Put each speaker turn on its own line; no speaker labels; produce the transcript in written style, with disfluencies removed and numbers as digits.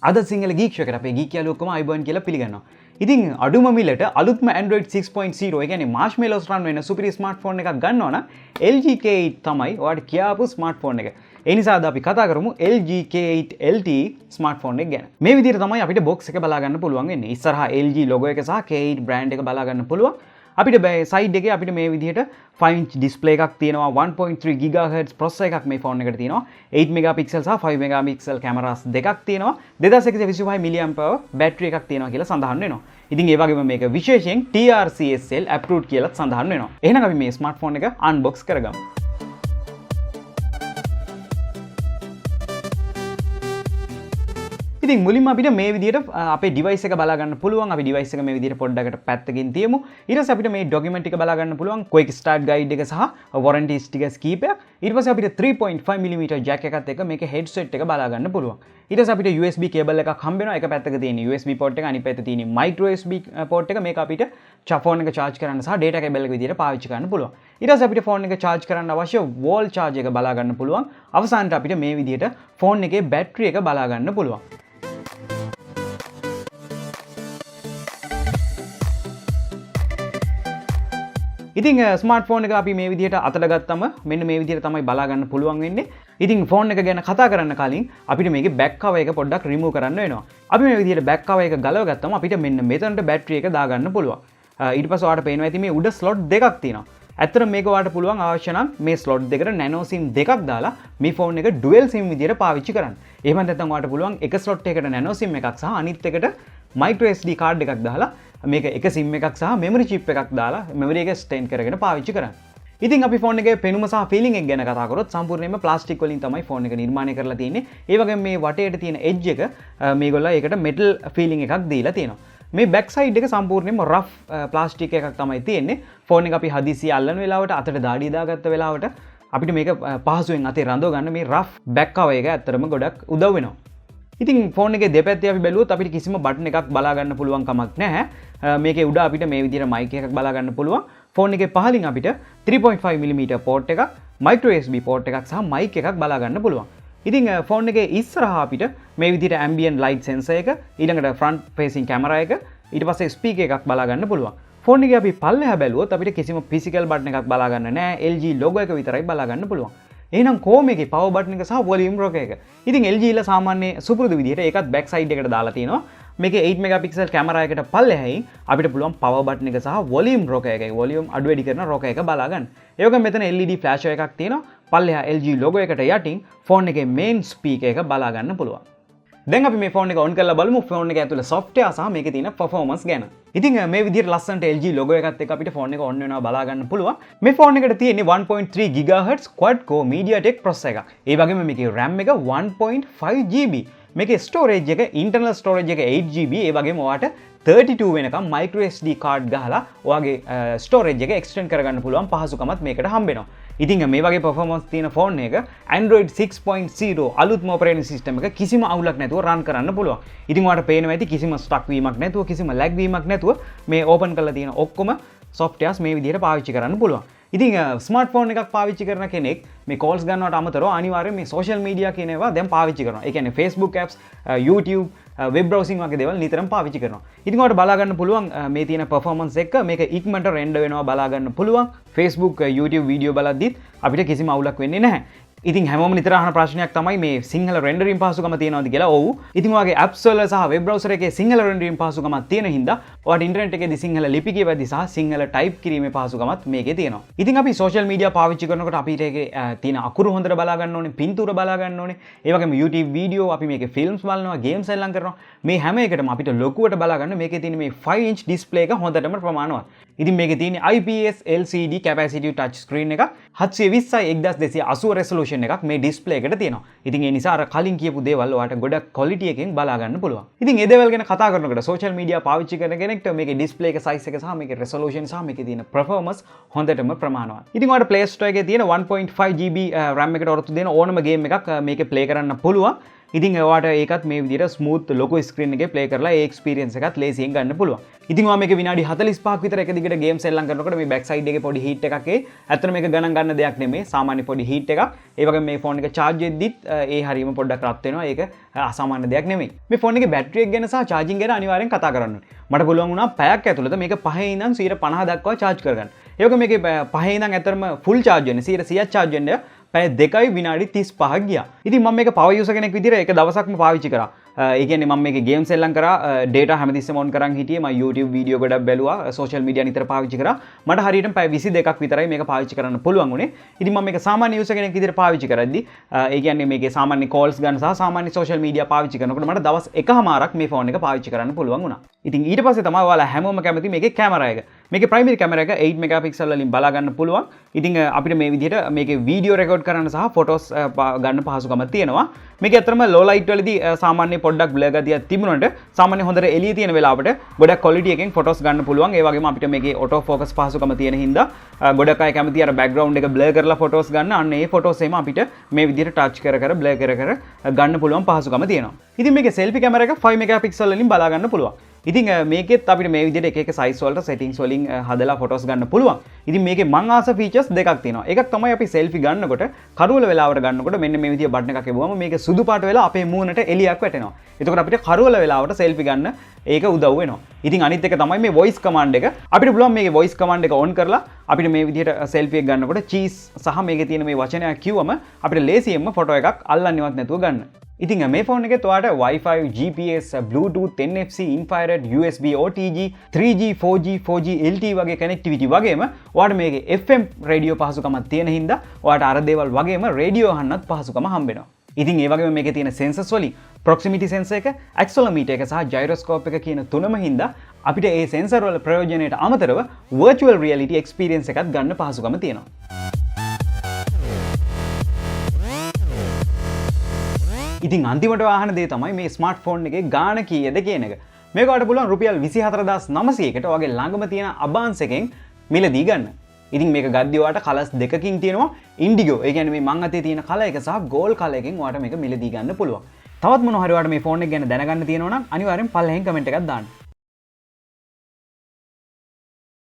අද සිංහල ගීක්ෂකට අපේ ගීකයා ලොක්කම අයිබෝන් කියලා පිළිගන්නවා. ඉතින් අඩුම මිලට අලුත්ම Android 6.0 ඒ කියන්නේ Marshmallows run වෙන සුපිරි ස්මාර්ට්ෆෝන් එකක් ගන්නවා නම් LG K8 තමයි ඔයාලට කියාපු ස්මාර්ට්ෆෝන් එක. ඒ නිසා අද අපි කතා කරමු LG K8 LTE ස්මාර්ට්ෆෝන් එක ගැන. මේ විදිහට තමයි අපිට බොක්ස් එක බලා ගන්න පුළුවන් වෙන්නේ. ඉස්සරහා LG logo එක සහ K8 brand එක බලා ගන්න පුළුවන්. අපිට සයිඩ් එකේ අපිට මේ විදිහට 5 inch display එකක් තියෙනවා 1.3 GHz processor එකක් මේ ෆෝන් එකට තියෙනවා 8 megapixel සහ 5 megapixel cameras දෙකක් තියෙනවා 2125 mAh බැටරි එකක් තියෙනවා කියලා සඳහන් වෙනවා. ඉතින් ඒ වගේම මේක විශේෂයෙන් TRCSL approved කියලා සඳහන් වෙනවා. එහෙනම් අපි මේ ස්මාර්ට්ෆෝන් එක unbox කරගමු. ඉතින් මුලින්ම අපිට මේ විදිහට අපේ device එක බලා ගන්න පුළුවන්. අපි device එක මේ විදිහට පොඩ්ඩකට පැත්තකින් තියමු. ඊට පස්සේ අපිට මේ document ටික බලා ගන්න පුළුවන්. quick start guide එක සහ warranty stickers කීපයක්. ඊට පස්සේ අපිට 3.5 mm jack එකත් එක්ක මේකේ headset එක බලා ගන්න පුළුවන්. ඊට පස්සේ අපිට USB cable එකක් හම්බ වෙනවා. එක පැත්තක තියෙන USB port එක අනිත් පැත්තේ තියෙන micro USB port එක. මේක අපිට phone එක charge කරන්න සහ data cable එක විදිහට පාවිච්චි කරන්න පුළුවන්. ඊට පස්සේ අපිට phone එක charge කරන්න අවශ්‍ය wall charge එක බලා ගන්න පුළුවන්. අවසානට අපිට මේ විදිහට phone එකේ battery එක බලා ගන්න පුළුවන්. ඉතින් ස්මාර්ට්ෆෝන් එක අපි මේ විදිහට අතට ගත්තම මෙන්න මේ විදිහට තමයි බලා ගන්න පුළුවන් වෙන්නේ. ඉතින් ෆෝන් එක ගැන කතා කරන්න කලින් අපිට මේකේ බෑක් කවර් එක පොඩ්ඩක් රිමූව් කරන්න වෙනවා. අපි මේ විදිහට බෑක් කවර් එක ගලව ගත්තම අපිට මෙන්න මෙතනට බැටරි එක දාගන්න පුළුවන්. ඊට පස්සේ ඔයාලට පේනවා ඇති මේ උඩ ස්ලොට් දෙකක් තියෙනවා. ඇත්තටම මේක ඔයාලට පුළුවන් අවශ්‍ය නම් මේ ස්ලොට් දෙකට නැනෝ සිම් දෙකක් දාලා මේ ෆෝන් එක ඩුවල් සිම් විදිහට පාවිච්චි කරන්න. එහෙම නැත්නම් ඔයාලට පුළුවන් එක ස්ලොට් එකකට නැනෝ සිම් එකක් සහ අනිත් එකට micro SD card එකක් දාලා මේක එක SIM එකක් සහ memory chip එකක් දාලා memory එක extend කරගෙන පාවිච්චි කරන්න. ඉතින් අපි ෆෝන් එකේ පෙනුම සහ feeling එක ගැන කතා කරොත් සම්පූර්ණයෙන්ම ප්ලාස්ටික් වලින් තමයි ෆෝන් එක නිර්මාණය කරලා තියෙන්නේ. ඒ වගේම මේ වටේට තියෙන edge එක මේගොල්ලෝ ඒකට metal feeling එකක් දීලා තියෙනවා. මේ back side එක සම්පූර්ණයෙන්ම rough ප්ලාස්ටික් එකක් තමයි තියෙන්නේ. ෆෝන් එක අපි හදිසියෙ අල්ලන වෙලාවට අතට දාඩිය දාගත්ත වෙලාවට අපිට මේක පහසුවෙන් අතේ රඳව ගන්න මේ rough back cover එක ඇත්තටම ගොඩක් උදව් වෙනවා. ඉතින් ෆෝන් එකේ දෙපැත්තේ අපි බැලුවොත් අපිට කිසිම බටන් එකක් බලා ගන්න පුළුවන් කමක් නැහැ. මේකේ උඩ අපිට මේ විදිහට mic එකක් බලා ගන්න පුළුවන්. ෆෝන් එකේ පහලින් අපිට 3.5 mm port එකක්, micro USB port එකක් සහ mic එකක් බලා ගන්න පුළුවන්. ඉතින් ෆෝන් එකේ ඉස්සරහා අපිට මේ විදිහට ambient light sensor එක, ඊළඟට front facing camera එක, ඊට පස්සේ speaker එකක් බලා ගන්න පුළුවන්. ෆෝන් එකේ අපි පල්ලෙහා බැලුවොත් අපිට කිසිම physical button එකක් බලා ගන්න නැහැ. LG logo එක විතරයි බලා ගන්න පුළුවන්. එහෙනම් කොහොම මේකේ power button එක සහ volume rocker එක. ඉතින් LG ලා සාමාන්‍ය සුපුරුදු විදිහට ඒකත් back side එකට දාලා තිනවා. මේකේ 8 megapixel camera එකට පල්ලෙහායින් අපිට පුළුවන් power button එක සහ volume rocker එකේ volume අඩු වැඩි කරන rocker එක බලා ගන්න. ඒ වගේම මෙතන LED flasher එකක් තියෙනවා. පල්ලෙහා LG logo එකට යටින් ෆෝන් එකේ main speaker එක බලා ගන්න පුළුවන්. දැන් අපි මේ ෆෝන් එක on කරලා බලමු ෆෝන් එක ඇතුළේ software සහ මේකේ තියෙන performance ගැන. ඉතින් මේ විදිහට ලස්සනට LG logo එකත් එක්ක අපිට ෆෝන් එක on වෙනවා බලා ගන්න පුළුවන්. මේ ෆෝන් එකට තියෙන්නේ 1.3 GHz quad core MediaTek processor එකක්. ඒ වගේම මේකේ RAM එක 1.5 GB. මේකේ storage එක internal storage එක 8 GB. ඒ වගේම ඔයාට 32 වෙනකම් micro SD card ගහලා ඔයාගේ storage එක extend කරගන්න පුළුවන් පහසුකමත් මේකට හම්බ වෙනවා. ඉතින් මේ වගේ performance තියෙන ෆෝන් එක Android 6.0 අලුත්ම operating system එක කිසිම අවුලක් නැතුව run කරන්න පුළුවන්. ඉතින් ඔයාලට පේනවා ඇති කිසිම stuck වීමක් නැතුව කිසිම lag වීමක් නැතුව මේ open කරලා තියෙන ඔක්කොම softwares මේ විදිහට පාවිච්චි කරන්න පුළුවන්. ඉතින් ස්මාර්ට්ෆෝන් එකක් පාවිච්චි කරන කෙනෙක් මේ calls ගන්නවට අමතරව අනිවාර්යයෙන් මේ social media කියන ඒවා දැන් පාවිච්චි කරනවා. ඒ කියන්නේ Facebook apps, YouTube, web browsing වගේ දේවල් නිතරම පාවිච්චි කරනවා. ඉතින් ඔයාලට බලා ගන්න පුළුවන් මේ තියෙන performance එක මේක ඉක්මනට render වෙනවා බලා ගන්න පුළුවන්. Facebook, YouTube වීඩියෝ බලද්දිත් අපිට කිසිම අවුලක් වෙන්නේ නැහැ. ඉතින් හැමෝම නිතර අහන ප්‍රශ්නයක් තමයි මේ සිංහල රෙන්ඩරින් පහසුකම තියෙනවද කියලා. ඔව්. ඉතින් ඔයාගේ apps වල සහ web browser එකේ සිංහල රෙන්ඩරින් පහසුකමක් තියෙන හින්දා ඔයාට ඉන්ටර්නෙට් එකේදී සිංහල ලිපි කියවද්දි සහ සිංහල ටයිප් කිරීමේ පහසුකමත් මේකේ තියෙනවා. ඉතින් අපි social media පාවිච්චි කරනකොට අපිට ඒකේ තියෙන අකුරු හොඳට බලා ගන්න ඕනේ, පින්තූර බලා ගන්න ඕනේ. ඒ වගේම YouTube වීඩියෝ අපි මේකේ films බලනවා, games එල්ලම් කරනවා. මේ හැම එකටම අපිට ලොකුවට බලා ගන්න මේකේ තියෙන මේ 5 inch display එක හොඳටම ප්‍රමාණවත්. ඉතින් මේකේ තියෙන IPS LCD capacitive touch screen එක 720x1280 resolution එකක් මේ display එකට තියෙනවා. ඉතින් ඒ නිසා අර කලින් කියපු දේවල් ඔයාලට ගොඩක් quality එකෙන් බලා ගන්න පුළුවන්. ඉතින් ඒ දේවල් ගැන කතා කරනකොට social media පාවිච්චි කරන කෙනෙක්ට මේකේ display එක size එක සහ මේකේ resolution සහ මේකේ තියෙන performance හොඳටම ප්‍රමාණවත්. ඉතින් ඔයාලට Play Store එකේ තියෙන 1.5 GB RAM එකට ඔරොත්තු දෙන ඕනම game එකක් මේකේ play කරන්න පුළුවන්. ඉතින් ඔයාට ඒකත් මේ විදිහට ස්මූත් ලොකු ස්ක්‍රීන් එකේ ප්ලේ කරලා ඒ එක්ස්පීරියන්ස් එකත් ලේසියෙන් ගන්න පුළුවන්. ඉතින් ඔයා මේක විනාඩි 45ක් විතර එක දිගට ගේම් සෙල්ලම් කරනකොට මේ බෑක් සයිඩ් එකේ පොඩි හීට් එකක් එයි. ඇත්තට මේක ගණන් ගන්න දෙයක් නෙමෙයි. සාමාන්‍ය පොඩි හීට් එකක්. ඒ වගේම මේ ෆෝන් එක charge වෙද්දිත් ඒ හරියම පොඩ්ඩක් රත් වෙනවා. ඒක අසාමාන්‍ය දෙයක් නෙමෙයි. මේ ෆෝන් එකේ බැටරි එක ගැන සහ charging ගැන අනිවාර්යෙන් කතා කරන්න ඕනේ. මට පුළුවන් වුණා පැයක් ඇතුළත මේක 5 ඉඳන් 50 දක්වා charge කරගන්න. ඒ වගේම මේකේ 5 ඉඳන් ඇතරම full charge වෙන්නේ 100% charge වෙන්නේ පැය 2යි විනාඩි 35ක් ගියා. ඉතින් මම මේක power user කෙනෙක් විදිහට ඒක දවසක්ම පාවිච්චි කරා. ඒ කියන්නේ මම මේකේ ගේම් සෙල්ලම් කරා, data හැමතිස්සෙම on කරන් හිටියේ, මම YouTube වීඩියෝ ගොඩක් බැලුවා, social media නිතර පාවිච්චි කරා. මට හරියටම පැය 22ක් විතරයි මේක පාවිච්චි කරන්න පුළුවන් උනේ. ඉතින් මම මේක සාමාන්‍ය user කෙනෙක් විදිහට පාවිච්චි කරද්දි ඒ කියන්නේ මේකේ සාමාන්‍ය calls ගන්න සහ සාමාන්‍ය social media පාවිච්චි කරනකොට මට දවස් එකමාරක් මේ ෆෝන් එක පාවිච්චි කරන්න පුළුවන් වුණා. ඉතින් ඊට පස්සේ තමයි ඔයාලා හැමෝම කැමති මේකේ කැමරා එක. මේකේ primary camera එක 8 megapixel වලින් බලා ගන්න පුළුවන්. ඉතින් අපිට මේ විදිහට මේකේ වීඩියෝ රෙකෝඩ් කරන්න සහ ෆොටෝස් ගන්න පහසුකම තියෙනවා. මේක ඇත්තටම low light වලදී සාමාන්‍ය පොඩ්ඩක් blur ගතියක් තිබුණාට සාමාන්‍ය හොඳට එළිය තියෙන වෙලාවට ගොඩක් quality එකෙන් ෆොටෝස් ගන්න පුළුවන්. ඒ වගේම අපිට මේකේ auto focus පහසුකම තියෙන හින්දා ගොඩක් අය කැමති අර background එක blur කරලා ෆොටෝස් ගන්න. අන්න ඒ ෆොටෝස් එම අපිට මේ විදිහට touch කර කර blur කර කර ගන්න පුළුවන් පහසුකම තියෙනවා. ඉතින් මේකේ selfie camera එක 5 megapixel වලින් බලා ගන්න පුළුවන්. ඉතින් මේකෙත් අපිට මේ විදිහට එක size වලට settings වලින් හදලා photos ගන්න පුළුවන්. ඉතින් මේකේ මං ආස features දෙකක් තියෙනවා. එකක් තමයි අපි selfie ගන්නකොට කරුවල වෙලාවට ගන්නකොට මෙන්න මේ විදිහ බටන් එකක් එවුවම මේක සුදු පාට වෙලා අපේ මූණට එළියක් වැටෙනවා. එතකොට අපිට කරුවල වෙලාවට selfie ගන්න ඒක උදව් වෙනවා. ඉතින් අනිත් එක තමයි මේ voice command එක. අපිට පුළුවන් මේකේ voice command එක on කරලා අපිට මේ විදිහට selfie එක ගන්නකොට cheese සහ මේකේ තියෙන මේ වචනයක් කිව්වම අපිට ලේසියෙන්ම photo එකක් අල්ලන්නේවත් නැතුව ගන්න. ඉතින් මේ ෆෝන් එකේ ඔයාලට Wi-Fi, GPS, Bluetooth, NFC, infrared, USB, OTG, 3G, 4G, 4G LTE වගේ connectivity වගේම ඔයාලට මේකේ FM රේඩියෝ පහසුකමක් තියෙන හින්දා ඔයාලට අර දේවල් වගේම රේඩියෝ අහන්නත් පහසුකම හම්බ වෙනවා. ඉතින් ඒ වගේම මේකේ තියෙන sensors වලින් proximity sensor එක, accelerometer එක සහ gyroscope එක කියන තුනම හින්දා අපිට ඒ sensor වල ප්‍රයෝජනයට අමතරව virtual reality experience එකක් ගන්න පහසුකම තියෙනවා. ඉතින් අන්තිමට අහන දේ තමයි මේ ස්මාර්ට්ෆෝන් එකේ ගාණ කීයද කියන එක. මේක ඔයාලට පුළුවන් රුපියල් 24900කට ඔයාගේ ළඟම තියෙන අබාන්ස් එකෙන් මිලදී ගන්න. ඉතින් මේක ගද්දි ඔයාලට කලර්ස් දෙකකින් තියෙනවා. ඉන්ඩිගෝ, ඒ කියන්නේ මේ මං අතේ තියෙන කලර් එක සහ ගෝල්ඩ් කලර් එකෙන් ඔයාලට මේක මිලදී ගන්න පුළුවන්. තවත් මොනවා හරි ඔයාලට මේ ෆෝන් එක ගැන දැනගන්න තියෙනවා නම් අනිවාර්යෙන් පල්ලෙහෙන් කමෙන්ට් එකක් දාන්න.